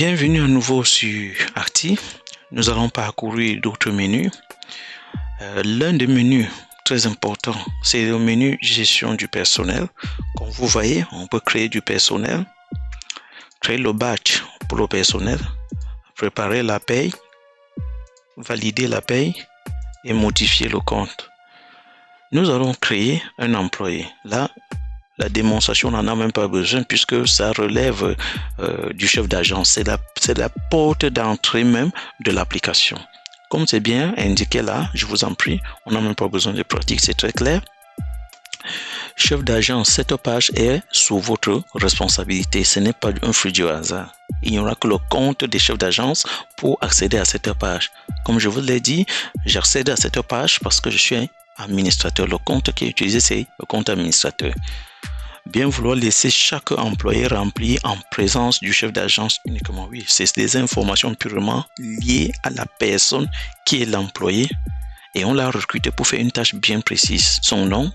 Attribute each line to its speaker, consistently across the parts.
Speaker 1: Bienvenue à nouveau sur Arti. Nous allons parcourir d'autres menus. L'un des menus très importants, c'est le menu gestion du personnel. Comme vous voyez, on peut créer du personnel, créer le batch pour le personnel, préparer la paye, valider la paye et modifier le compte. Nous allons créer un employé. Là, la démonstration n'en a même pas besoin puisque ça relève du chef d'agence. C'est la porte d'entrée même de l'application. Comme c'est bien indiqué là, je vous en prie, on n'a même pas besoin de pratique, c'est très clair. Chef d'agence, cette page est sous votre responsabilité. Ce n'est pas un fruit du hasard. Il n'y aura que le compte des chefs d'agence pour accéder à cette page. Comme je vous l'ai dit, j'accède à cette page parce que je suis administrateur. Le compte qui est utilisé, c'est le compte administrateur. Bien vouloir laisser chaque employé remplir en présence du chef d'agence uniquement. Oui, c'est des informations purement liées à la personne qui est l'employé et on l'a recruté pour faire une tâche bien précise. Son nom,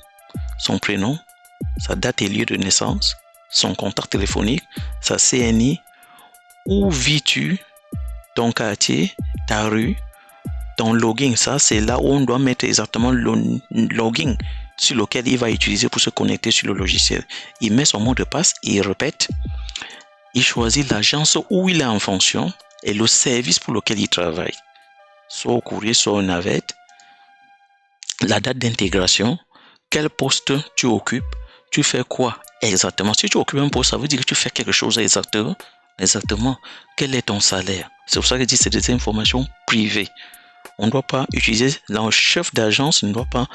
Speaker 1: son prénom, sa date et lieu de naissance, son contact téléphonique, sa CNI, où vis-tu, ton quartier, ta rue, ton login. Ça, c'est là où on doit mettre exactement le login sur lequel il va utiliser pour se connecter sur le logiciel. Il met son mot de passe, il répète, il choisit l'agence où il est en fonction et le service pour lequel il travaille. Soit au courrier, soit au navette, la date d'intégration, quel poste tu occupes, tu fais quoi exactement. Si tu occupes un poste, ça veut dire que tu fais quelque chose exactement. Quel est ton salaire? C'est pour ça que je dis que c'est des informations privées. On ne doit pas utiliser, le chef d'agence ne doit pas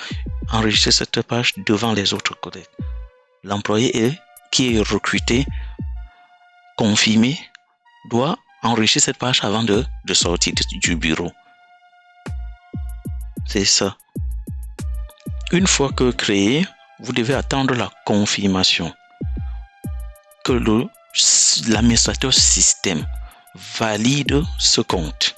Speaker 1: enregistrer cette page devant les autres collègues. L'employé qui est recruté, confirmé, doit enregistrer cette page avant de sortir du bureau. C'est ça. Une fois que créé, vous devez attendre la confirmation que l'administrateur système valide ce compte.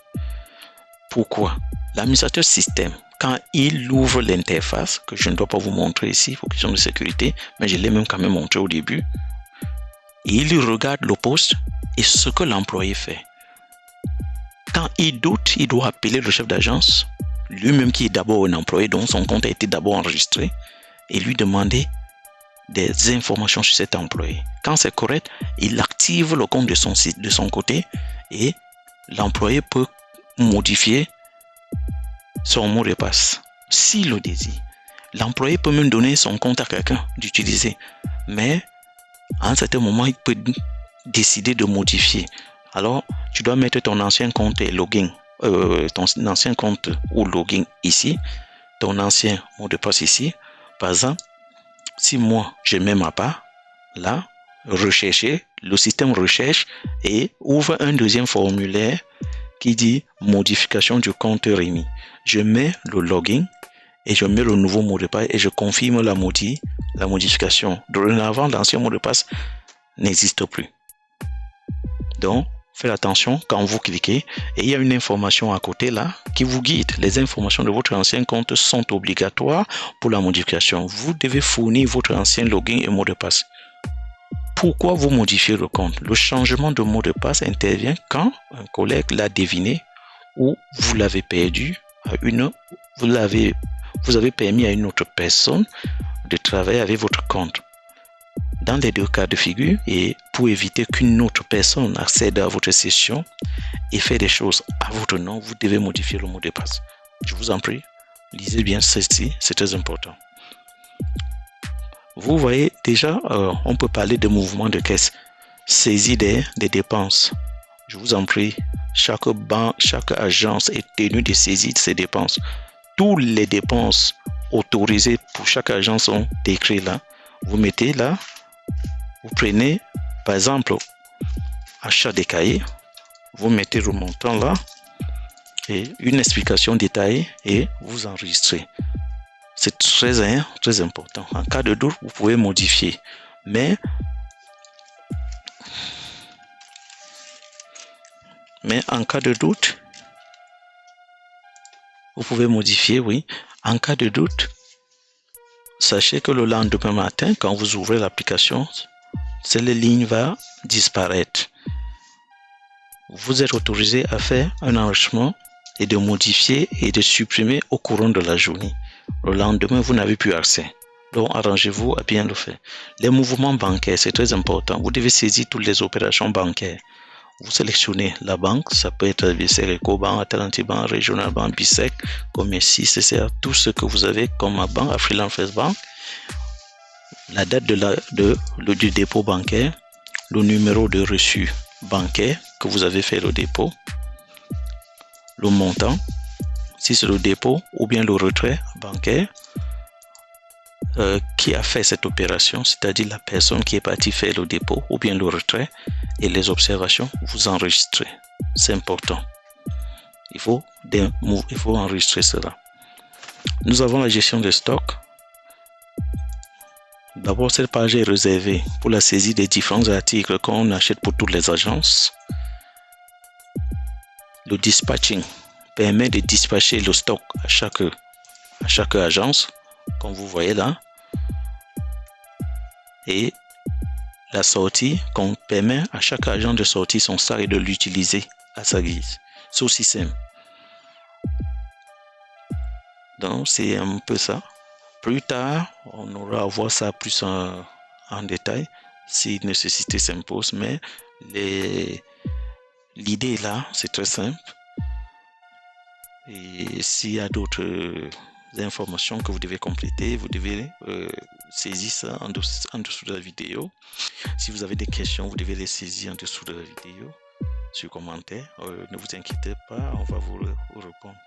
Speaker 1: Pourquoi? L'administrateur système, quand il ouvre l'interface, que je ne dois pas vous montrer ici pour question de sécurité, mais je l'ai même quand même montré au début, il regarde le poste et ce que l'employé fait. Quand il doute, il doit appeler le chef d'agence, lui-même qui est d'abord un employé, dont son compte a été d'abord enregistré, et lui demander des informations sur cet employé. Quand c'est correct, il active le compte de son côté et l'employé peut modifier son mot de passe s'il le désire. L'employé peut même donner son compte à quelqu'un d'utiliser, mais à un certain moment, il peut décider de modifier. Alors, tu dois mettre ton ancien compte et login, ton ancien compte ou login ici, ton ancien mot de passe ici. Par exemple, si moi, je mets ma part, là, rechercher, le système recherche et ouvre un deuxième formulaire qui dit modification du compte Rémi. Je mets le login et je mets le nouveau mot de passe et je confirme la modification. Dorénavant, l'ancien mot de passe n'existe plus. Donc, faites attention quand vous cliquez et il y a une information à côté là qui vous guide. Les informations de votre ancien compte sont obligatoires pour la modification. Vous devez fournir votre ancien login et mot de passe. Pourquoi vous modifiez le compte? Le changement de mot de passe intervient quand un collègue l'a deviné ou vous l'avez perdu vous avez permis à une autre personne de travailler avec votre compte. Dans les deux cas de figure, et pour éviter qu'une autre personne accède à votre session et fait des choses à votre nom, vous devez modifier le mot de passe. Je vous en prie, lisez bien ceci, c'est très important. Vous voyez déjà, on peut parler de mouvement de caisse, saisie des dépenses. Je vous en prie, chaque banque, chaque agence est tenue de saisir ses dépenses. Toutes les dépenses autorisées pour chaque agence sont décrites là. Vous mettez là, vous prenez par exemple achat des cahiers, vous mettez le montant là et une explication détaillée et vous enregistrez. C'est très important. En cas de doute, vous pouvez modifier. Mais en cas de doute, vous pouvez modifier, oui. En cas de doute, sachez que le lendemain matin, quand vous ouvrez l'application, cette ligne va disparaître. vous êtes autorisé à faire un enregistrement et de modifier et de supprimer au courant de la journée. Le lendemain, vous n'avez plus accès. Donc, arrangez-vous à bien le faire. Les mouvements bancaires, c'est très important. Vous devez saisir toutes les opérations bancaires. Vous sélectionnez la banque, ça peut être BCR, Ecobank, Atlantibank, Regional Bank, BISEC, Commerci, CCR, tout ce que vous avez comme banque, Afriland First Bank, la date du dépôt bancaire, le numéro de reçu bancaire que vous avez fait le dépôt, le montant, si c'est le dépôt ou bien le retrait bancaire, qui a fait cette opération, c'est-à-dire la personne qui est partie faire le dépôt ou bien le retrait, et les observations, vous enregistrez. C'est important. Il faut enregistrer cela. Nous avons la gestion des stocks. D'abord, cette page est réservée pour la saisie des différents articles qu'on achète pour toutes les agences. Le dispatching permet de dispatcher le stock à chaque agence, comme vous voyez là. Et la sortie qu'on permet à chaque agent de sortir son sac et de l'utiliser à sa guise. C'est aussi simple. Donc c'est un peu ça. Plus tard, on aura à voir ça plus en détail si nécessité s'impose, mais l'idée là, c'est très simple. Et s'il y a d'autres informations que vous devez compléter, vous devez saisir ça en dessous de la vidéo. Si vous avez des questions, vous devez les saisir en dessous de la vidéo sur commentaire. Ne vous inquiétez pas, on va vous répondre.